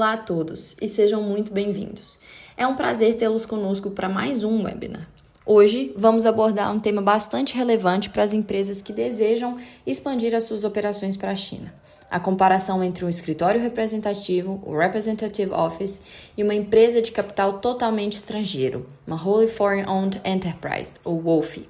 Olá a todos e sejam muito bem-vindos. É um prazer tê-los conosco para mais um webinar. Hoje vamos abordar um tema bastante relevante para as empresas que desejam expandir as suas operações para a China. A comparação entre um escritório representativo, o Representative Office, e uma empresa de capital totalmente estrangeiro, uma Wholly Foreign Owned Enterprise, ou WOFE.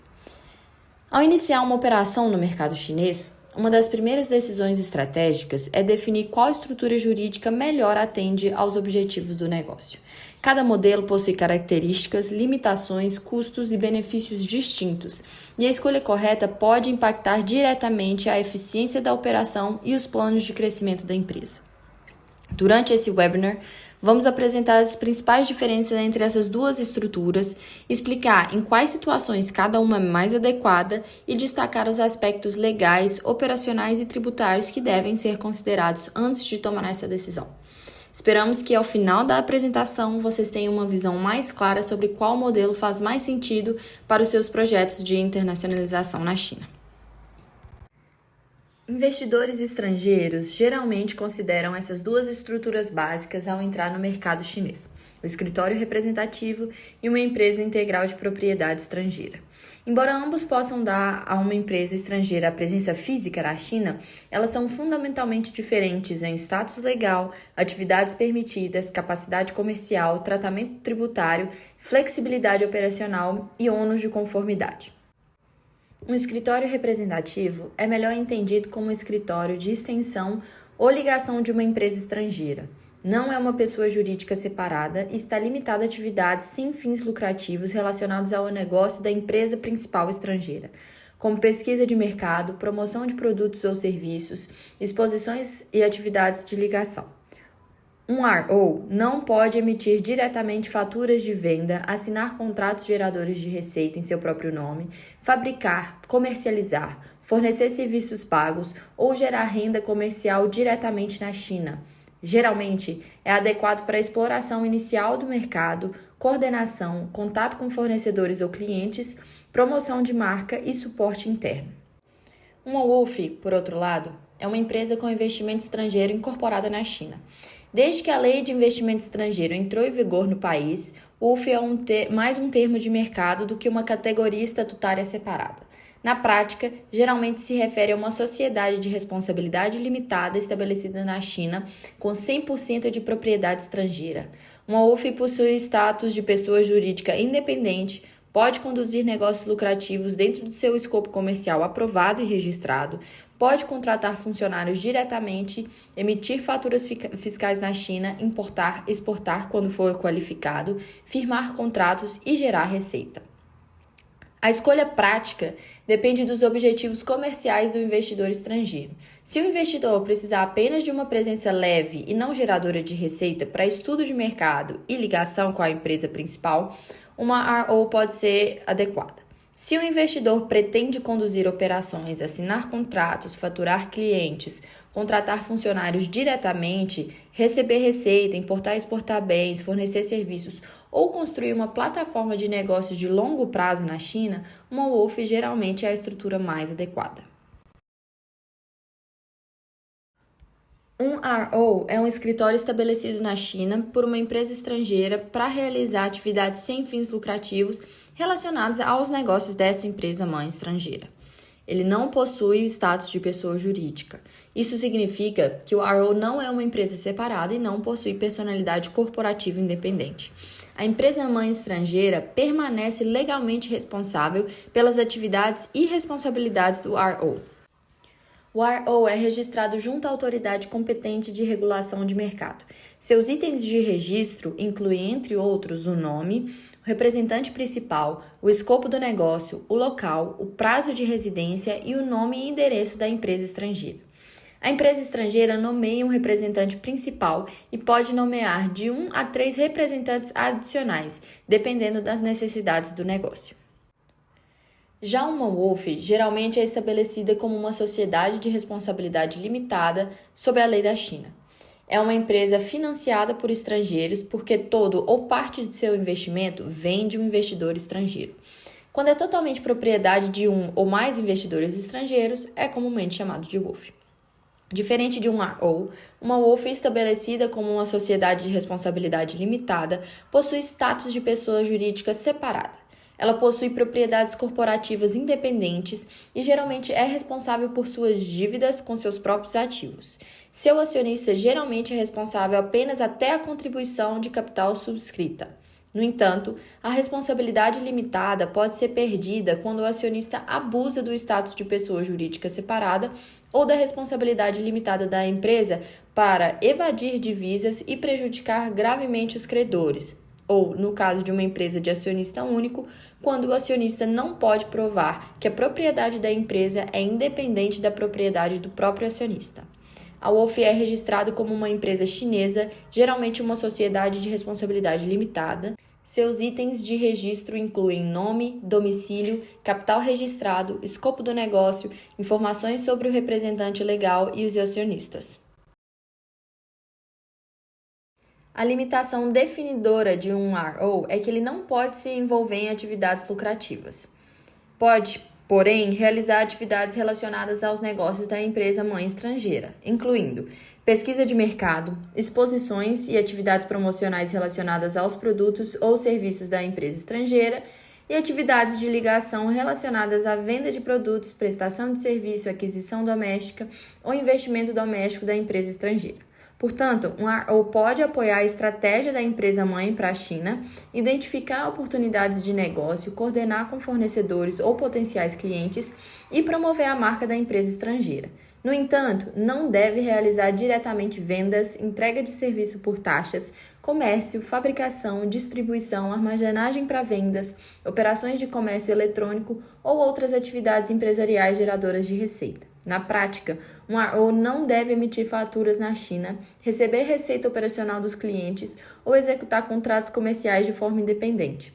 Ao iniciar uma operação no mercado chinês, uma das primeiras decisões estratégicas é definir qual estrutura jurídica melhor atende aos objetivos do negócio. Cada modelo possui características, limitações, custos e benefícios distintos, e a escolha correta pode impactar diretamente a eficiência da operação e os planos de crescimento da empresa. Durante esse webinar, vamos apresentar as principais diferenças entre essas duas estruturas, explicar em quais situações cada uma é mais adequada e destacar os aspectos legais, operacionais e tributários que devem ser considerados antes de tomar essa decisão. Esperamos que ao final da apresentação vocês tenham uma visão mais clara sobre qual modelo faz mais sentido para os seus projetos de internacionalização na China. Investidores estrangeiros geralmente consideram essas duas estruturas básicas ao entrar no mercado chinês: o escritório representativo e uma empresa integral de propriedade estrangeira. Embora ambos possam dar a uma empresa estrangeira a presença física na China, elas são fundamentalmente diferentes em status legal, atividades permitidas, capacidade comercial, tratamento tributário, flexibilidade operacional e ônus de conformidade. Um escritório representativo é melhor entendido como um escritório de extensão ou ligação de uma empresa estrangeira. Não é uma pessoa jurídica separada e está limitada a atividades sem fins lucrativos relacionados ao negócio da empresa principal estrangeira, como pesquisa de mercado, promoção de produtos ou serviços, exposições e atividades de ligação. Um RO não pode emitir diretamente faturas de venda, assinar contratos geradores de receita em seu próprio nome, fabricar, comercializar, fornecer serviços pagos ou gerar renda comercial diretamente na China. Geralmente, é adequado para a exploração inicial do mercado, coordenação, contato com fornecedores ou clientes, promoção de marca e suporte interno. Uma WOFE, por outro lado, é uma empresa com investimento estrangeiro incorporada na China. Desde que a Lei de Investimento Estrangeiro entrou em vigor no país, o WOFE é mais um termo de mercado do que uma categoria estatutária separada. Na prática, geralmente se refere a uma sociedade de responsabilidade limitada estabelecida na China com 100% de propriedade estrangeira. Uma WOFE possui status de pessoa jurídica independente, pode conduzir negócios lucrativos dentro do seu escopo comercial aprovado e registrado, pode contratar funcionários diretamente, emitir faturas fiscais na China, importar, exportar quando for qualificado, firmar contratos e gerar receita. A escolha prática depende dos objetivos comerciais do investidor estrangeiro. Se o investidor precisar apenas de uma presença leve e não geradora de receita para estudo de mercado e ligação com a empresa principal, uma RO pode ser adequada. Se o investidor pretende conduzir operações, assinar contratos, faturar clientes, contratar funcionários diretamente, receber receita, importar e exportar bens, fornecer serviços ou construir uma plataforma de negócios de longo prazo na China, uma WOFE geralmente é a estrutura mais adequada. Um RO é um escritório estabelecido na China por uma empresa estrangeira para realizar atividades sem fins lucrativos relacionados aos negócios dessa empresa mãe estrangeira. Ele não possui o status de pessoa jurídica. Isso significa que o RO não é uma empresa separada e não possui personalidade corporativa independente. A empresa mãe estrangeira permanece legalmente responsável pelas atividades e responsabilidades do RO. O RO é registrado junto à autoridade competente de regulação de mercado. Seus itens de registro incluem, entre outros, o nome, o representante principal, o escopo do negócio, o local, o prazo de residência e o nome e endereço da empresa estrangeira. A empresa estrangeira nomeia um representante principal e pode nomear de 1 a 3 representantes adicionais, dependendo das necessidades do negócio. Já uma WOFE geralmente é estabelecida como uma sociedade de responsabilidade limitada sob a lei da China. É uma empresa financiada por estrangeiros porque todo ou parte de seu investimento vem de um investidor estrangeiro. Quando é totalmente propriedade de um ou mais investidores estrangeiros, é comumente chamado de WOFE. Diferente de um RO, uma WOF estabelecida como uma sociedade de responsabilidade limitada possui status de pessoa jurídica separada. Ela possui propriedades corporativas independentes e geralmente é responsável por suas dívidas com seus próprios ativos. Seu acionista geralmente é responsável apenas até a contribuição de capital subscrita. No entanto, a responsabilidade limitada pode ser perdida quando o acionista abusa do status de pessoa jurídica separada ou da responsabilidade limitada da empresa para evadir divisas e prejudicar gravemente os credores, ou, no caso de uma empresa de acionista único, quando o acionista não pode provar que a propriedade da empresa é independente da propriedade do próprio acionista. A WOF é registrada como uma empresa chinesa, geralmente uma sociedade de responsabilidade limitada. Seus itens de registro incluem nome, domicílio, capital registrado, escopo do negócio, informações sobre o representante legal e os acionistas. A limitação definidora de um RO é que ele não pode se envolver em atividades lucrativas. Pode, porém, realizar atividades relacionadas aos negócios da empresa mãe estrangeira, incluindo pesquisa de mercado, exposições e atividades promocionais relacionadas aos produtos ou serviços da empresa estrangeira e atividades de ligação relacionadas à venda de produtos, prestação de serviço, aquisição doméstica ou investimento doméstico da empresa estrangeira. Portanto, um RO pode apoiar a estratégia da empresa-mãe para a China, identificar oportunidades de negócio, coordenar com fornecedores ou potenciais clientes e promover a marca da empresa estrangeira. No entanto, não deve realizar diretamente vendas, entrega de serviço por taxas, comércio, fabricação, distribuição, armazenagem para vendas, operações de comércio eletrônico ou outras atividades empresariais geradoras de receita. Na prática, um RO não deve emitir faturas na China, receber receita operacional dos clientes ou executar contratos comerciais de forma independente.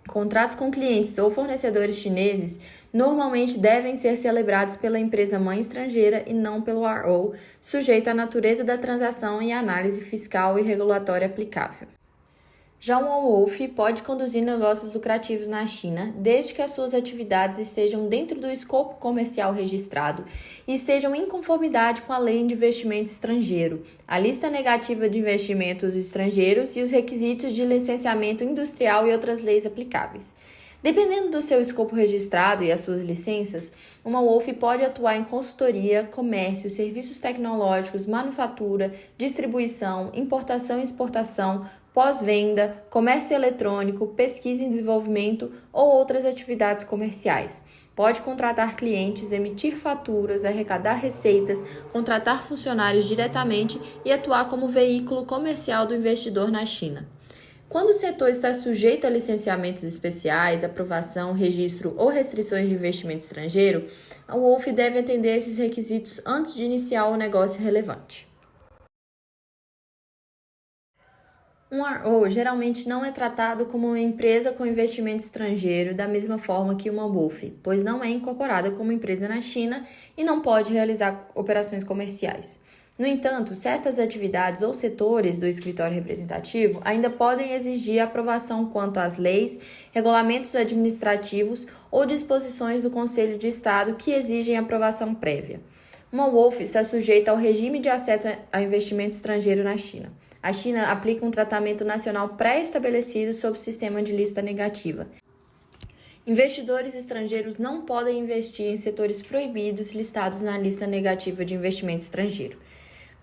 Contratos com clientes ou fornecedores chineses normalmente devem ser celebrados pela empresa mãe estrangeira e não pelo RO, sujeito à natureza da transação e à análise fiscal e regulatória aplicável. Já uma WOF pode conduzir negócios lucrativos na China, desde que as suas atividades estejam dentro do escopo comercial registrado e estejam em conformidade com a Lei de Investimento Estrangeiro, a lista negativa de investimentos estrangeiros e os requisitos de licenciamento industrial e outras leis aplicáveis. Dependendo do seu escopo registrado e as suas licenças, uma WOF pode atuar em consultoria, comércio, serviços tecnológicos, manufatura, distribuição, importação e exportação, pós-venda, comércio eletrônico, pesquisa e desenvolvimento ou outras atividades comerciais. Pode contratar clientes, emitir faturas, arrecadar receitas, contratar funcionários diretamente e atuar como veículo comercial do investidor na China. Quando o setor está sujeito a licenciamentos especiais, aprovação, registro ou restrições de investimento estrangeiro, a WOF deve atender a esses requisitos antes de iniciar o negócio relevante. Um RO geralmente não é tratado como uma empresa com investimento estrangeiro da mesma forma que uma WOF, pois não é incorporada como empresa na China e não pode realizar operações comerciais. No entanto, certas atividades ou setores do escritório representativo ainda podem exigir aprovação quanto às leis, regulamentos administrativos ou disposições do Conselho de Estado que exigem aprovação prévia. Uma WOF está sujeita ao regime de acesso a investimento estrangeiro na China. A China aplica um tratamento nacional pré-estabelecido sob o sistema de lista negativa. Investidores estrangeiros não podem investir em setores proibidos listados na lista negativa de investimento estrangeiro.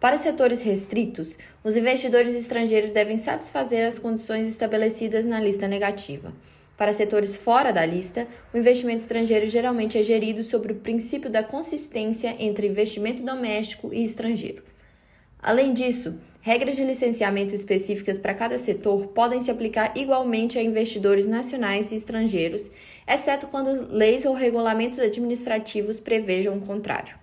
Para setores restritos, os investidores estrangeiros devem satisfazer as condições estabelecidas na lista negativa. Para setores fora da lista, o investimento estrangeiro geralmente é gerido sobre o princípio da consistência entre investimento doméstico e estrangeiro. Além disso, regras de licenciamento específicas para cada setor podem se aplicar igualmente a investidores nacionais e estrangeiros, exceto quando leis ou regulamentos administrativos prevejam o contrário.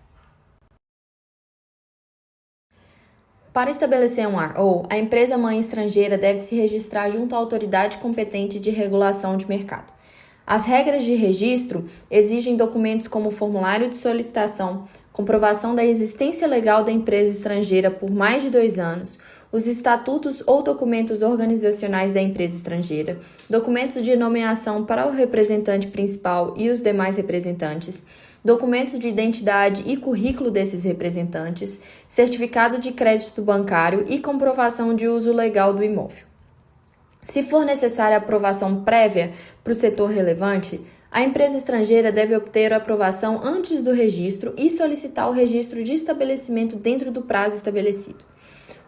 Para estabelecer um RO, a empresa-mãe estrangeira deve se registrar junto à autoridade competente de regulação de mercado. As regras de registro exigem documentos como formulário de solicitação, comprovação da existência legal da empresa estrangeira por mais de 2 anos, os estatutos ou documentos organizacionais da empresa estrangeira, documentos de nomeação para o representante principal e os demais representantes, documentos de identidade e currículo desses representantes, certificado de crédito bancário e comprovação de uso legal do imóvel. Se for necessária aprovação prévia para o setor relevante, a empresa estrangeira deve obter a aprovação antes do registro e solicitar o registro de estabelecimento dentro do prazo estabelecido.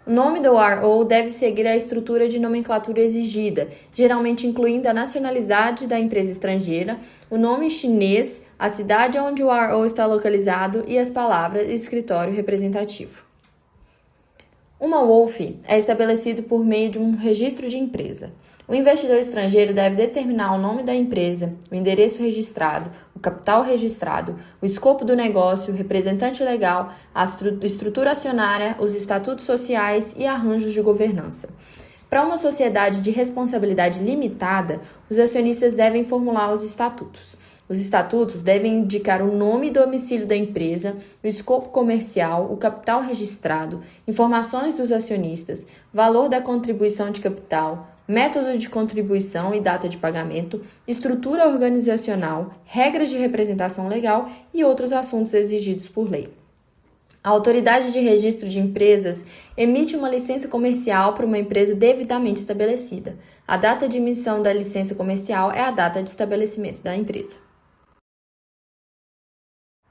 O nome do RO deve seguir a estrutura de nomenclatura exigida, geralmente incluindo a nacionalidade da empresa estrangeira, o nome chinês, a cidade onde o RO está localizado e as palavras escritório representativo. Uma WOLF é estabelecido por meio de um registro de empresa. O investidor estrangeiro deve determinar o nome da empresa, o endereço registrado, o capital registrado, o escopo do negócio, o representante legal, a estrutura acionária, os estatutos sociais e arranjos de governança. Para uma sociedade de responsabilidade limitada, os acionistas devem formular os estatutos. Os estatutos devem indicar o nome e domicílio da empresa, o escopo comercial, o capital registrado, informações dos acionistas, valor da contribuição de capital, método de contribuição e data de pagamento, estrutura organizacional, regras de representação legal e outros assuntos exigidos por lei. A autoridade de registro de empresas emite uma licença comercial para uma empresa devidamente estabelecida. A data de emissão da licença comercial é a data de estabelecimento da empresa.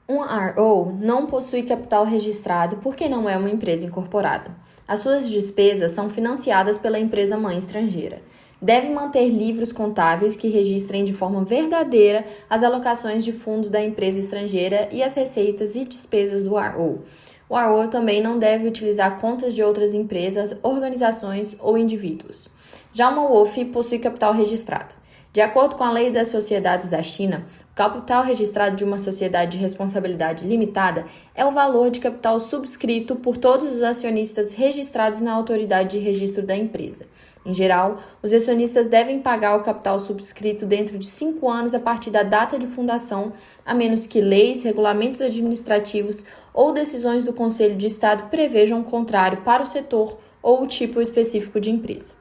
Um RO não possui capital registrado porque não é uma empresa incorporada. As suas despesas são financiadas pela empresa mãe estrangeira. Deve manter livros contábeis que registrem de forma verdadeira as alocações de fundos da empresa estrangeira e as receitas e despesas do RO. O RO também não deve utilizar contas de outras empresas, organizações ou indivíduos. Já uma WOLF possui capital registrado. De acordo com a Lei das Sociedades da China, o capital registrado de uma sociedade de responsabilidade limitada é o valor de capital subscrito por todos os acionistas registrados na autoridade de registro da empresa. Em geral, os acionistas devem pagar o capital subscrito dentro de 5 anos a partir da data de fundação, a menos que leis, regulamentos administrativos ou decisões do Conselho de Estado prevejam o contrário para o setor ou o tipo específico de empresa.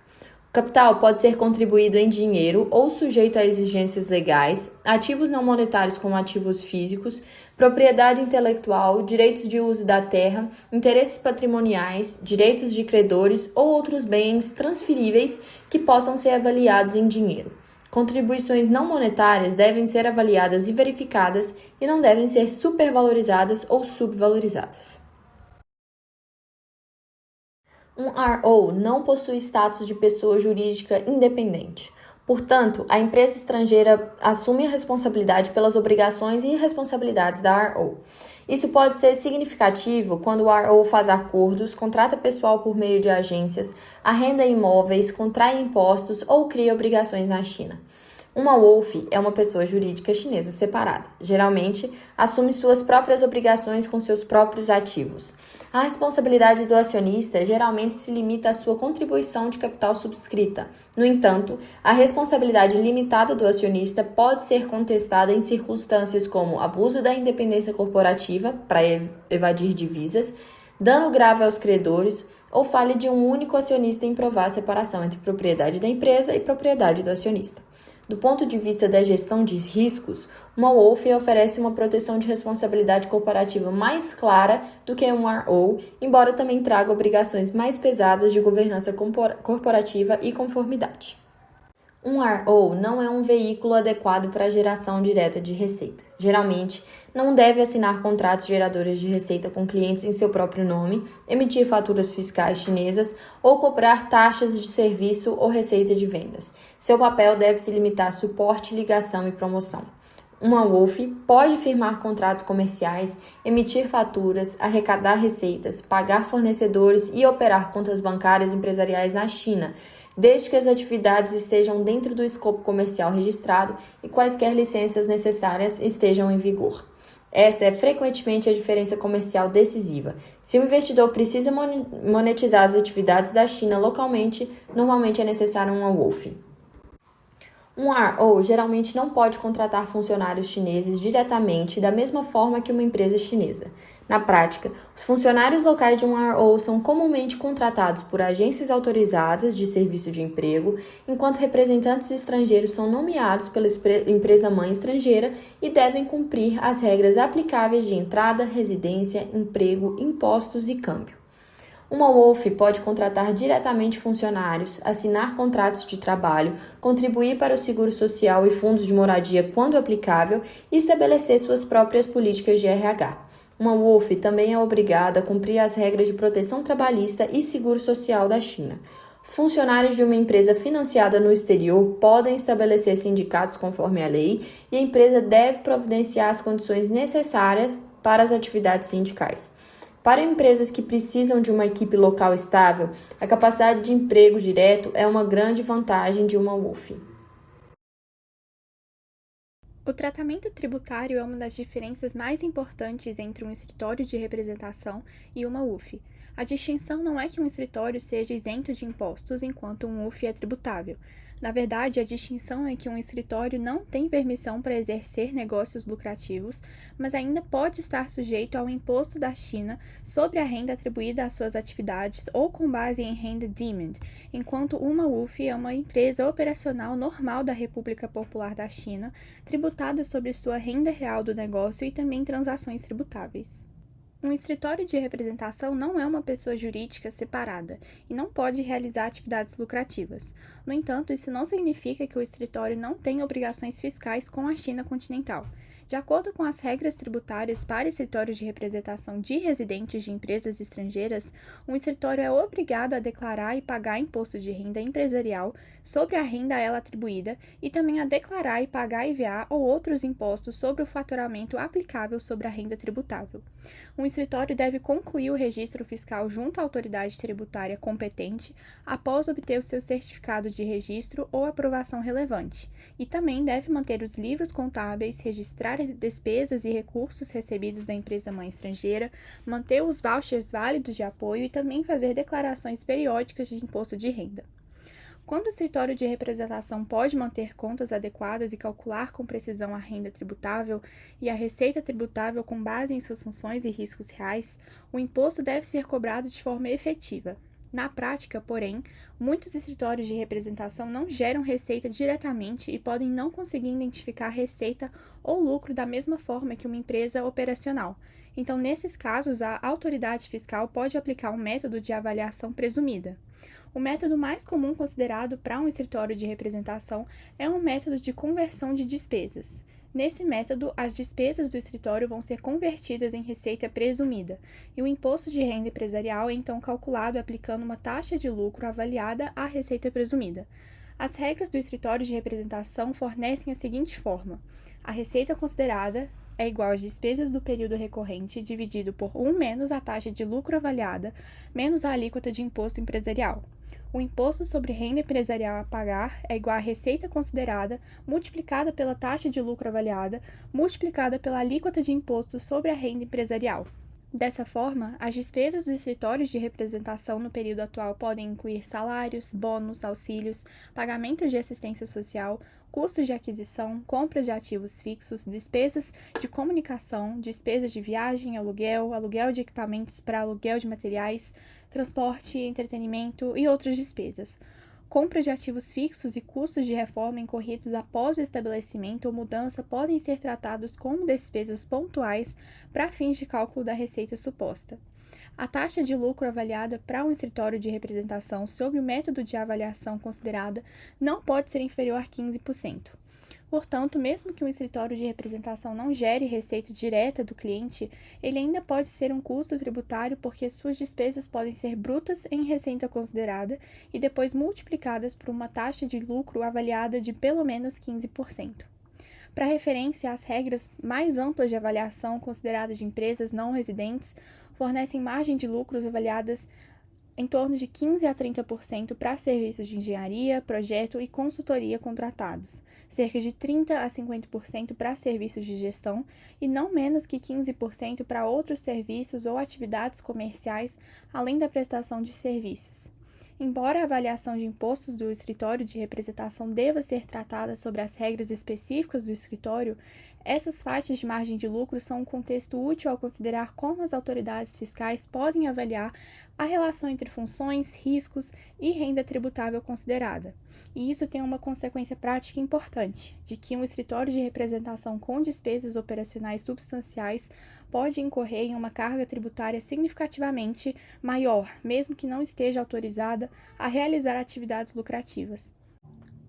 O capital pode ser contribuído em dinheiro ou sujeito a exigências legais, ativos não monetários como ativos físicos, propriedade intelectual, direitos de uso da terra, interesses patrimoniais, direitos de credores ou outros bens transferíveis que possam ser avaliados em dinheiro. Contribuições não monetárias devem ser avaliadas e verificadas e não devem ser supervalorizadas ou subvalorizadas. Um RO não possui status de pessoa jurídica independente. Portanto, a empresa estrangeira assume a responsabilidade pelas obrigações e responsabilidades da RO. Isso pode ser significativo quando o RO faz acordos, contrata pessoal por meio de agências, arrenda imóveis, contrai impostos ou cria obrigações na China. Uma WOLF é uma pessoa jurídica chinesa separada. Geralmente, assume suas próprias obrigações com seus próprios ativos. A responsabilidade do acionista geralmente se limita à sua contribuição de capital subscrita. No entanto, a responsabilidade limitada do acionista pode ser contestada em circunstâncias como abuso da independência corporativa para evadir divisas, dano grave aos credores ou falha de um único acionista em provar a separação entre propriedade da empresa e propriedade do acionista. Do ponto de vista da gestão de riscos, uma WOLF oferece uma proteção de responsabilidade corporativa mais clara do que um RO, embora também traga obrigações mais pesadas de governança corporativa e conformidade. Um RO não é um veículo adequado para a geração direta de receita. Geralmente, não deve assinar contratos geradores de receita com clientes em seu próprio nome, emitir faturas fiscais chinesas ou cobrar taxas de serviço ou receita de vendas. Seu papel deve se limitar a suporte, ligação e promoção. Uma WOLF pode firmar contratos comerciais, emitir faturas, arrecadar receitas, pagar fornecedores e operar contas bancárias empresariais na China, desde que as atividades estejam dentro do escopo comercial registrado e quaisquer licenças necessárias estejam em vigor. Essa é frequentemente a diferença comercial decisiva. Se o investidor precisa monetizar as atividades da China localmente, normalmente é necessário uma WOLF. Um RO geralmente não pode contratar funcionários chineses diretamente da mesma forma que uma empresa chinesa. Na prática, os funcionários locais de um RO são comumente contratados por agências autorizadas de serviço de emprego, enquanto representantes estrangeiros são nomeados pela empresa-mãe estrangeira e devem cumprir as regras aplicáveis de entrada, residência, emprego, impostos e câmbio. Uma WOF pode contratar diretamente funcionários, assinar contratos de trabalho, contribuir para o seguro social e fundos de moradia quando aplicável e estabelecer suas próprias políticas de RH. Uma WOF também é obrigada a cumprir as regras de proteção trabalhista e seguro social da China. Funcionários de uma empresa financiada no exterior podem estabelecer sindicatos conforme a lei e a empresa deve providenciar as condições necessárias para as atividades sindicais. Para empresas que precisam de uma equipe local estável, a capacidade de emprego direto é uma grande vantagem de uma WOF. O tratamento tributário é uma das diferenças mais importantes entre um escritório de representação e uma UF. A distinção não é que um escritório seja isento de impostos enquanto um UF é tributável. Na verdade, a distinção é que um escritório não tem permissão para exercer negócios lucrativos, mas ainda pode estar sujeito ao imposto da China sobre a renda atribuída às suas atividades ou com base em renda deemed, enquanto uma UF é uma empresa operacional normal da República Popular da China, tributada sobre sua renda real do negócio e também transações tributáveis. Um escritório de representação não é uma pessoa jurídica separada e não pode realizar atividades lucrativas. No entanto, isso não significa que o escritório não tenha obrigações fiscais com a China continental. De acordo com as regras tributárias para escritórios de representação de residentes de empresas estrangeiras, um escritório é obrigado a declarar e pagar imposto de renda empresarial sobre a renda a ela atribuída e também a declarar e pagar IVA ou outros impostos sobre o faturamento aplicável sobre a renda tributável. Um escritório deve concluir o registro fiscal junto à autoridade tributária competente após obter o seu certificado de registro ou aprovação relevante, e também deve manter os livros contábeis, registrar despesas e recursos recebidos da empresa-mãe estrangeira, manter os vouchers válidos de apoio e também fazer declarações periódicas de imposto de renda. Quando o escritório de representação pode manter contas adequadas e calcular com precisão a renda tributável e a receita tributável com base em suas funções e riscos reais, o imposto deve ser cobrado de forma efetiva. Na prática, porém, muitos escritórios de representação não geram receita diretamente e podem não conseguir identificar receita ou lucro da mesma forma que uma empresa operacional. Então, nesses casos, a autoridade fiscal pode aplicar um método de avaliação presumida. O método mais comum considerado para um escritório de representação é um método de conversão de despesas. Nesse método, as despesas do escritório vão ser convertidas em receita presumida, e o imposto de renda empresarial é então calculado aplicando uma taxa de lucro avaliada à receita presumida. As regras do escritório de representação fornecem a seguinte forma: a receita considerada é igual às despesas do período recorrente dividido por 1 menos a taxa de lucro avaliada menos a alíquota de imposto empresarial. O imposto sobre renda empresarial a pagar é igual à receita considerada multiplicada pela taxa de lucro avaliada multiplicada pela alíquota de imposto sobre a renda empresarial. Dessa forma, as despesas dos escritórios de representação no período atual podem incluir salários, bônus, auxílios, pagamentos de assistência social, custos de aquisição, compra de ativos fixos, despesas de comunicação, despesas de viagem, aluguel de equipamentos para aluguel de materiais, transporte, entretenimento e outras despesas. Compra de ativos fixos e custos de reforma incorridos após o estabelecimento ou mudança podem ser tratados como despesas pontuais para fins de cálculo da receita suposta. A taxa de lucro avaliada para um escritório de representação sob o método de avaliação considerada não pode ser inferior a 15%. Portanto, mesmo que um escritório de representação não gere receita direta do cliente, ele ainda pode ser um custo tributário porque suas despesas podem ser brutas em receita considerada e depois multiplicadas por uma taxa de lucro avaliada de pelo menos 15%. Para referência, as regras mais amplas de avaliação consideradas de empresas não residentes fornecem margem de lucros avaliadas em torno de 15% a 30% para serviços de engenharia, projeto e consultoria contratados, cerca de 30% a 50% para serviços de gestão e não menos que 15% para outros serviços ou atividades comerciais, além da prestação de serviços. Embora a avaliação de impostos do escritório de representação deva ser tratada sobre as regras específicas do escritório, essas faixas de margem de lucro são um contexto útil ao considerar como as autoridades fiscais podem avaliar a relação entre funções, riscos e renda tributável considerada. E isso tem uma consequência prática importante, de que um escritório de representação com despesas operacionais substanciais pode incorrer em uma carga tributária significativamente maior, mesmo que não esteja autorizada a realizar atividades lucrativas.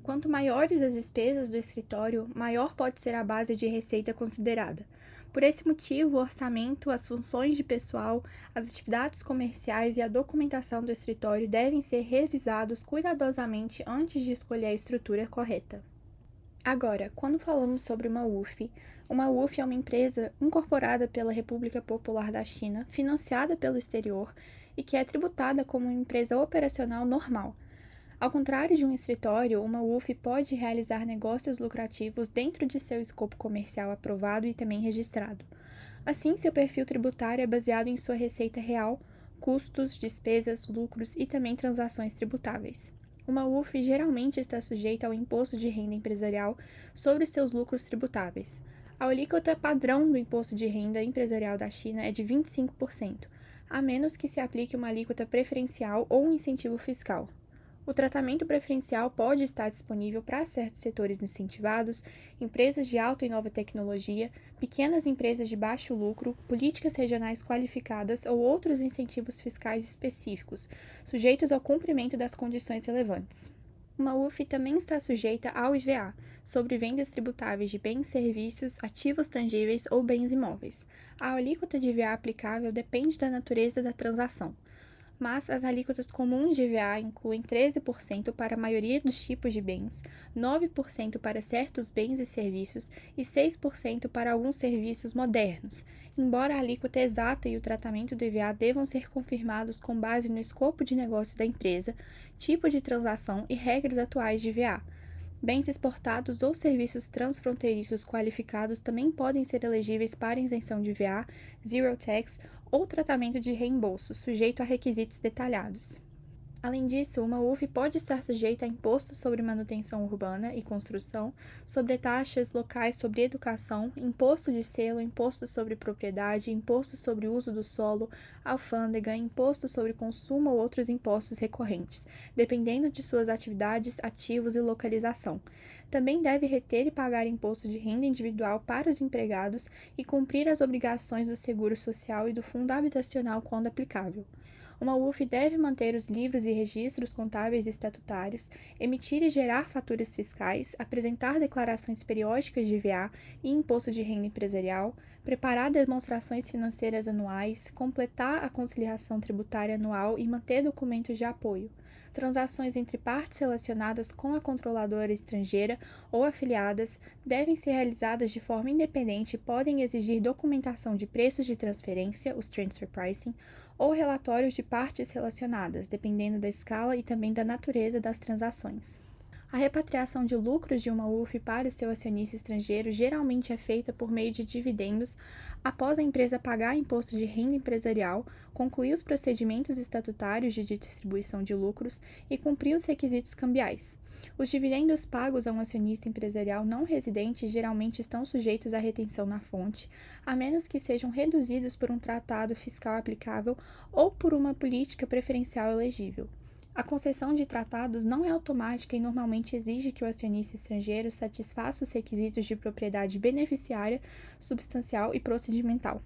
Quanto maiores as despesas do escritório, maior pode ser a base de receita considerada. Por esse motivo, o orçamento, as funções de pessoal, as atividades comerciais e a documentação do escritório devem ser revisados cuidadosamente antes de escolher a estrutura correta. Agora, quando falamos sobre uma UF é uma empresa incorporada pela República Popular da China, financiada pelo exterior e que é tributada como uma empresa operacional normal. Ao contrário de um escritório, uma UF pode realizar negócios lucrativos dentro de seu escopo comercial aprovado e também registrado. Assim, seu perfil tributário é baseado em sua receita real, custos, despesas, lucros e também transações tributáveis. Uma UF geralmente está sujeita ao imposto de renda empresarial sobre seus lucros tributáveis. A alíquota padrão do imposto de renda empresarial da China é de 25%, a menos que se aplique uma alíquota preferencial ou um incentivo fiscal. O tratamento preferencial pode estar disponível para certos setores incentivados, empresas de alta e nova tecnologia, pequenas empresas de baixo lucro, políticas regionais qualificadas ou outros incentivos fiscais específicos, sujeitos ao cumprimento das condições relevantes. Uma UF também está sujeita ao IVA, sobre vendas tributáveis de bens, serviços, ativos tangíveis ou bens imóveis. A alíquota de IVA aplicável depende da natureza da transação, mas as alíquotas comuns de IVA incluem 13% para a maioria dos tipos de bens, 9% para certos bens e serviços e 6% para alguns serviços modernos, embora a alíquota exata e o tratamento do IVA devam ser confirmados com base no escopo de negócio da empresa, tipo de transação e regras atuais de IVA. Bens exportados ou serviços transfronteiriços qualificados também podem ser elegíveis para isenção de IVA, zero tax ou tratamento de reembolso, sujeito a requisitos detalhados. Além disso, uma UF pode estar sujeita a imposto sobre manutenção urbana e construção, sobre taxas locais sobre educação, imposto de selo, imposto sobre propriedade, imposto sobre uso do solo, alfândega, imposto sobre consumo ou outros impostos recorrentes, dependendo de suas atividades, ativos e localização. Também deve reter e pagar imposto de renda individual para os empregados e cumprir as obrigações do seguro social e do fundo habitacional quando aplicável. Uma UF deve manter os livros e registros contábeis e estatutários, emitir e gerar faturas fiscais, apresentar declarações periódicas de IVA e imposto de renda empresarial, preparar demonstrações financeiras anuais, completar a conciliação tributária anual e manter documentos de apoio. Transações entre partes relacionadas com a controladora estrangeira ou afiliadas devem ser realizadas de forma independente e podem exigir documentação de preços de transferência, os transfer pricing, ou relatórios de partes relacionadas, dependendo da escala e também da natureza das transações. A repatriação de lucros de uma UF para seu acionista estrangeiro geralmente é feita por meio de dividendos após a empresa pagar imposto de renda empresarial, concluir os procedimentos estatutários de distribuição de lucros e cumprir os requisitos cambiais. Os dividendos pagos a um acionista empresarial não residente geralmente estão sujeitos à retenção na fonte, a menos que sejam reduzidos por um tratado fiscal aplicável ou por uma política preferencial elegível. A concessão de tratados não é automática e normalmente exige que o acionista estrangeiro satisfaça os requisitos de propriedade beneficiária, substancial e procedimental.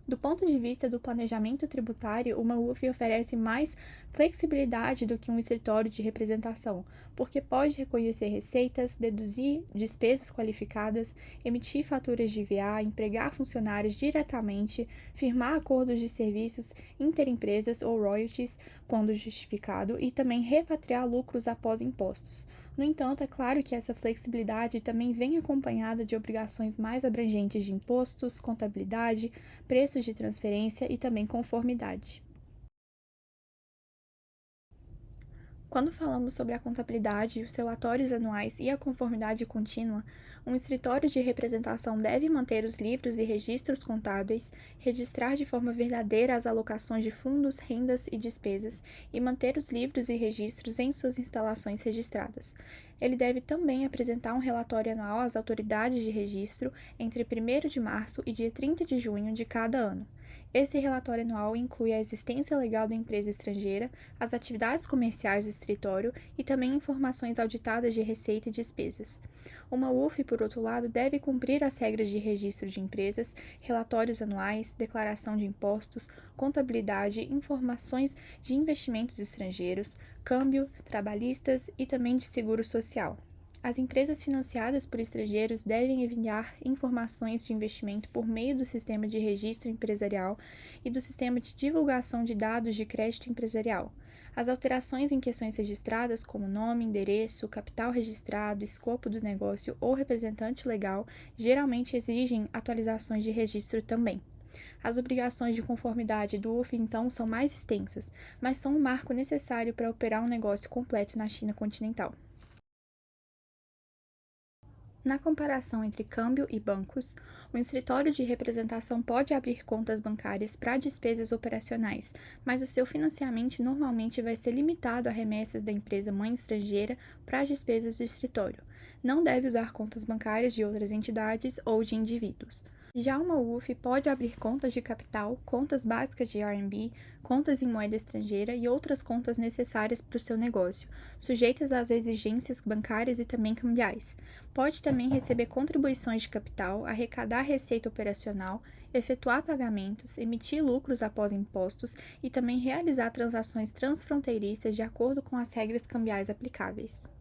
Do ponto de vista do planejamento tributário, uma UF oferece mais flexibilidade do que um escritório de representação, porque pode reconhecer receitas, deduzir despesas qualificadas, emitir faturas de IVA, empregar funcionários diretamente, firmar acordos de serviços interempresas ou royalties, quando justificado, e também repatriar lucros após impostos. No entanto, é claro que essa flexibilidade também vem acompanhada de obrigações mais abrangentes de impostos, contabilidade, preços de transferência e também conformidade. Quando falamos sobre a contabilidade, os relatórios anuais e a conformidade contínua, um escritório de representação deve manter os livros e registros contábeis, registrar de forma verdadeira as alocações de fundos, rendas e despesas e manter os livros e registros em suas instalações registradas. Ele deve também apresentar um relatório anual às autoridades de registro entre 1º de março e dia 30 de junho de cada ano. Esse relatório anual inclui a existência legal da empresa estrangeira, as atividades comerciais do escritório e também informações auditadas de receita e despesas. Uma UF, por outro lado, deve cumprir as regras de registro de empresas, relatórios anuais, declaração de impostos, contabilidade, informações de investimentos estrangeiros, câmbio, trabalhistas e também de seguro social. As empresas financiadas por estrangeiros devem enviar informações de investimento por meio do Sistema de Registro Empresarial e do Sistema de Divulgação de Dados de Crédito Empresarial. As alterações em questões registradas, como nome, endereço, capital registrado, escopo do negócio ou representante legal, geralmente exigem atualizações de registro também. As obrigações de conformidade do UF, então, são mais extensas, mas são um marco necessário para operar um negócio completo na China continental. Na comparação entre câmbio e bancos, o escritório de representação pode abrir contas bancárias para despesas operacionais, mas o seu financiamento normalmente vai ser limitado a remessas da empresa mãe estrangeira para as despesas do escritório. Não deve usar contas bancárias de outras entidades ou de indivíduos. Já uma UF pode abrir contas de capital, contas básicas de RMB, contas em moeda estrangeira e outras contas necessárias para o seu negócio, sujeitas às exigências bancárias e também cambiais. Pode também receber contribuições de capital, arrecadar receita operacional, efetuar pagamentos, emitir lucros após impostos e também realizar transações transfronteiriças de acordo com as regras cambiais aplicáveis.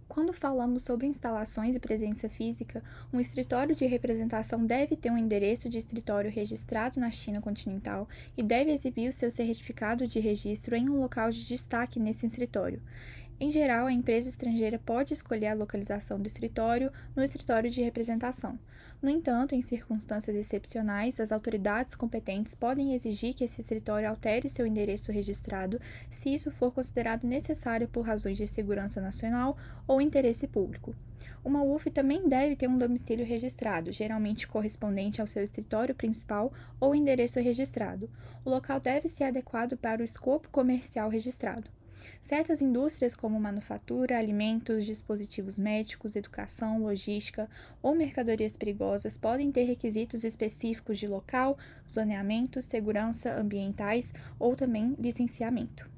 Quando falamos sobre instalações e presença física, um escritório de representação deve ter um endereço de escritório registrado na China continental e deve exibir o seu certificado de registro em um local de destaque nesse escritório. Em geral, a empresa estrangeira pode escolher a localização do escritório no escritório de representação. No entanto, em circunstâncias excepcionais, as autoridades competentes podem exigir que esse escritório altere seu endereço registrado se isso for considerado necessário por razões de segurança nacional ou interesse público. Uma UF também deve ter um domicílio registrado, geralmente correspondente ao seu escritório principal ou endereço registrado. O local deve ser adequado para o escopo comercial registrado. Certas indústrias, como manufatura, alimentos, dispositivos médicos, educação, logística ou mercadorias perigosas, podem ter requisitos específicos de local, zoneamento, segurança ambientais ou também licenciamento.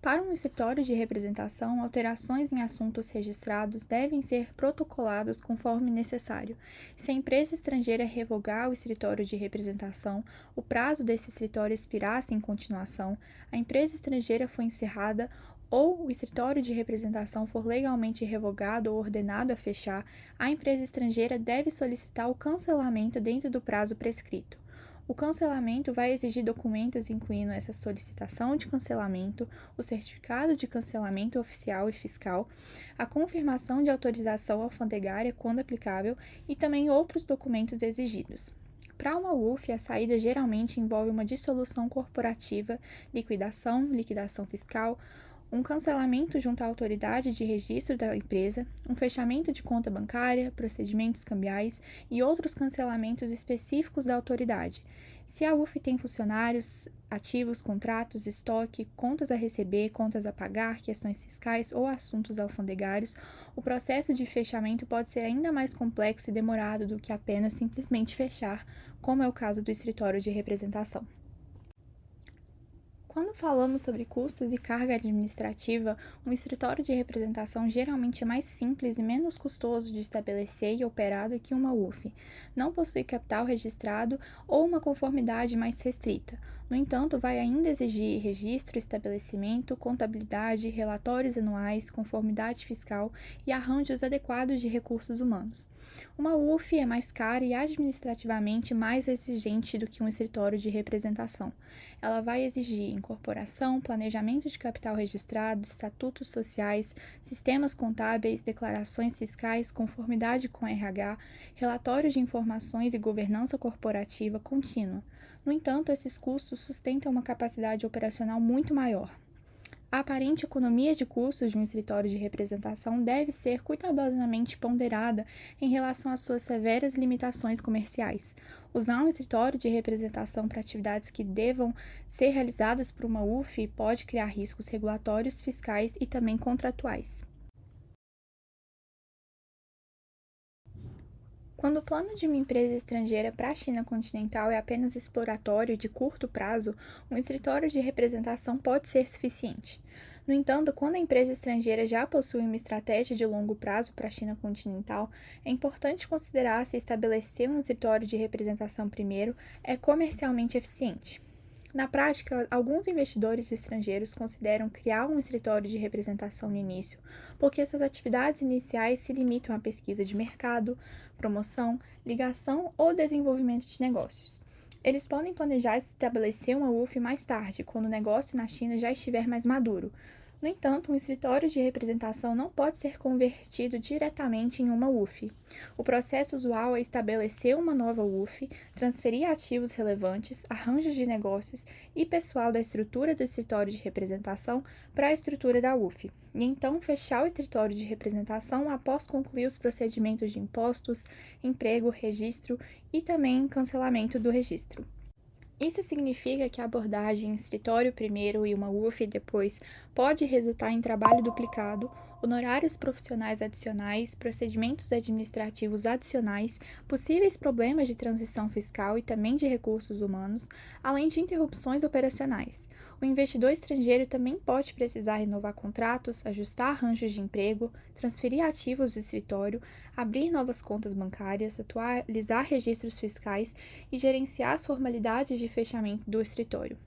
Para um escritório de representação, alterações em assuntos registrados devem ser protocolados conforme necessário. Se a empresa estrangeira revogar o escritório de representação, o prazo desse escritório expirar sem continuação, a empresa estrangeira foi encerrada ou o escritório de representação for legalmente revogado ou ordenado a fechar, a empresa estrangeira deve solicitar o cancelamento dentro do prazo prescrito. O cancelamento vai exigir documentos incluindo essa solicitação de cancelamento, o certificado de cancelamento oficial e fiscal, a confirmação de autorização alfandegária quando aplicável e também outros documentos exigidos. Para uma UF, a saída geralmente envolve uma dissolução corporativa, liquidação fiscal, um cancelamento junto à autoridade de registro da empresa, um fechamento de conta bancária, procedimentos cambiais e outros cancelamentos específicos da autoridade. Se a UF tem funcionários, ativos, contratos, estoque, contas a receber, contas a pagar, questões fiscais ou assuntos alfandegários, o processo de fechamento pode ser ainda mais complexo e demorado do que apenas simplesmente fechar, como é o caso do escritório de representação. Quando falamos sobre custos e carga administrativa, um escritório de representação geralmente é mais simples e menos custoso de estabelecer e operar do que uma UF. Não possui capital registrado ou uma conformidade mais restrita. No entanto, vai ainda exigir registro, estabelecimento, contabilidade, relatórios anuais, conformidade fiscal e arranjos adequados de recursos humanos. Uma UF é mais cara e administrativamente mais exigente do que um escritório de representação. Ela vai exigir incorporação, planejamento de capital registrado, estatutos sociais, sistemas contábeis, declarações fiscais, conformidade com RH, relatórios de informações e governança corporativa contínua. No entanto, esses custos sustentam uma capacidade operacional muito maior. A aparente economia de custos de um escritório de representação deve ser cuidadosamente ponderada em relação às suas severas limitações comerciais. Usar um escritório de representação para atividades que devam ser realizadas por uma UF pode criar riscos regulatórios, fiscais e também contratuais. Quando o plano de uma empresa estrangeira para a China continental é apenas exploratório e de curto prazo, um escritório de representação pode ser suficiente. No entanto, quando a empresa estrangeira já possui uma estratégia de longo prazo para a China continental, é importante considerar se estabelecer um escritório de representação primeiro é comercialmente eficiente. Na prática, alguns investidores estrangeiros consideram criar um escritório de representação no início, porque suas atividades iniciais se limitam à pesquisa de mercado, promoção, ligação ou desenvolvimento de negócios. Eles podem planejar estabelecer uma UF mais tarde, quando o negócio na China já estiver mais maduro. No entanto, um escritório de representação não pode ser convertido diretamente em uma UF. O processo usual é estabelecer uma nova UF, transferir ativos relevantes, arranjos de negócios e pessoal da estrutura do escritório de representação para a estrutura da UF, e então fechar o escritório de representação após concluir os procedimentos de impostos, emprego, registro e também cancelamento do registro. Isso significa que a abordagem escritório primeiro e uma UF depois pode resultar em trabalho duplicado, honorários profissionais adicionais, procedimentos administrativos adicionais, possíveis problemas de transição fiscal e também de recursos humanos, além de interrupções operacionais. O investidor estrangeiro também pode precisar renovar contratos, ajustar arranjos de emprego, transferir ativos do escritório, abrir novas contas bancárias, atualizar registros fiscais e gerenciar as formalidades de fechamento do escritório.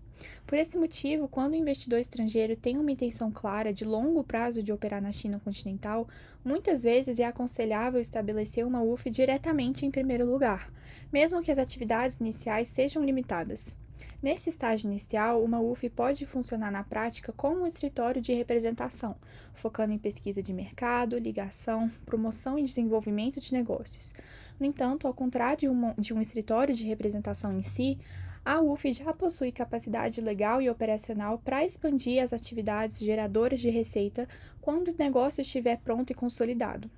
Por esse motivo, quando o investidor estrangeiro tem uma intenção clara de longo prazo de operar na China continental, muitas vezes é aconselhável estabelecer uma UF diretamente em primeiro lugar, mesmo que as atividades iniciais sejam limitadas. Nesse estágio inicial, uma UF pode funcionar na prática como um escritório de representação, focando em pesquisa de mercado, ligação, promoção e desenvolvimento de negócios. No entanto, ao contrário de um escritório de representação em si, a UF já possui capacidade legal e operacional para expandir as atividades geradoras de receita quando o negócio estiver pronto e consolidado.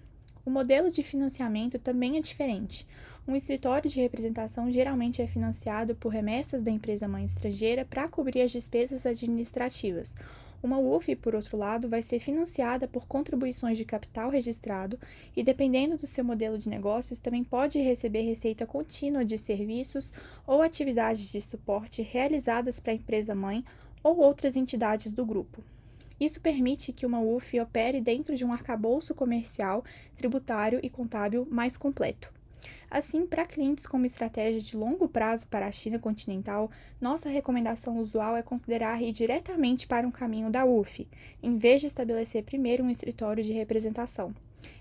O modelo de financiamento também é diferente. Um escritório de representação geralmente é financiado por remessas da empresa-mãe estrangeira para cobrir as despesas administrativas. Uma UF, por outro lado, vai ser financiada por contribuições de capital registrado e, dependendo do seu modelo de negócios, também pode receber receita contínua de serviços ou atividades de suporte realizadas para a empresa-mãe ou outras entidades do grupo. Isso permite que uma UF opere dentro de um arcabouço comercial, tributário e contábil mais completo. Assim, para clientes com uma estratégia de longo prazo para a China continental, nossa recomendação usual é considerar ir diretamente para um caminho da UF, em vez de estabelecer primeiro um escritório de representação.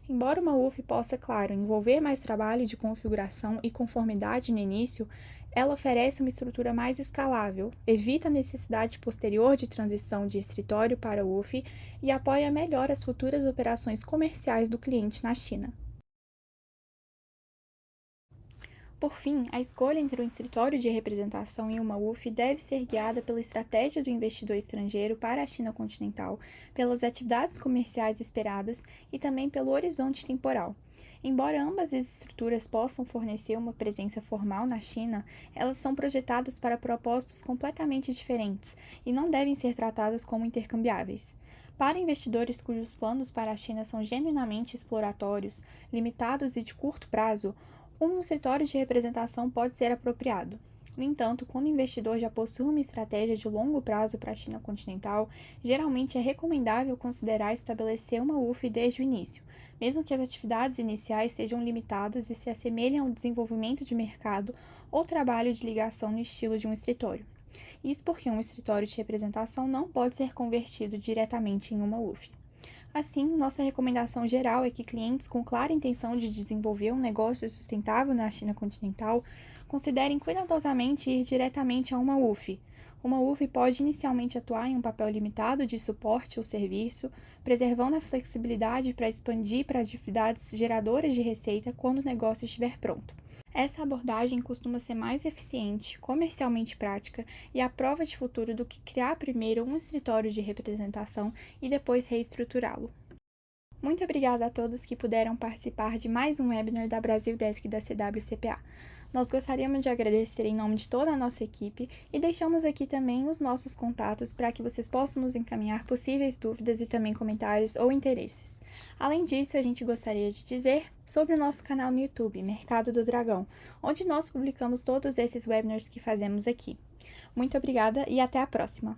Embora uma UF possa, claro, envolver mais trabalho de configuração e conformidade no início, ela oferece uma estrutura mais escalável, evita a necessidade posterior de transição de escritório para UF e apoia melhor as futuras operações comerciais do cliente na China. Por fim, a escolha entre um escritório de representação e uma UF deve ser guiada pela estratégia do investidor estrangeiro para a China continental, pelas atividades comerciais esperadas e também pelo horizonte temporal. Embora ambas as estruturas possam fornecer uma presença formal na China, elas são projetadas para propósitos completamente diferentes e não devem ser tratadas como intercambiáveis. Para investidores cujos planos para a China são genuinamente exploratórios, limitados e de curto prazo, um escritório de representação pode ser apropriado. No entanto, quando o investidor já possui uma estratégia de longo prazo para a China continental, geralmente é recomendável considerar estabelecer uma UF desde o início, mesmo que as atividades iniciais sejam limitadas e se assemelhem ao desenvolvimento de mercado ou trabalho de ligação no estilo de um escritório. Isso porque um escritório de representação não pode ser convertido diretamente em uma UF. Assim, nossa recomendação geral é que clientes com clara intenção de desenvolver um negócio sustentável na China continental considerem cuidadosamente ir diretamente a uma UF. Uma UF pode inicialmente atuar em um papel limitado de suporte ou serviço, preservando a flexibilidade para expandir para atividades geradoras de receita quando o negócio estiver pronto. Essa abordagem costuma ser mais eficiente, comercialmente prática e à prova de futuro do que criar primeiro um escritório de representação e depois reestruturá-lo. Muito obrigada a todos que puderam participar de mais um webinar da Brasil Desk da CWCPA. Nós gostaríamos de agradecer em nome de toda a nossa equipe e deixamos aqui também os nossos contatos para que vocês possam nos encaminhar possíveis dúvidas e também comentários ou interesses. Além disso, a gente gostaria de dizer sobre o nosso canal no YouTube, Mercado do Dragão, onde nós publicamos todos esses webinars que fazemos aqui. Muito obrigada e até a próxima!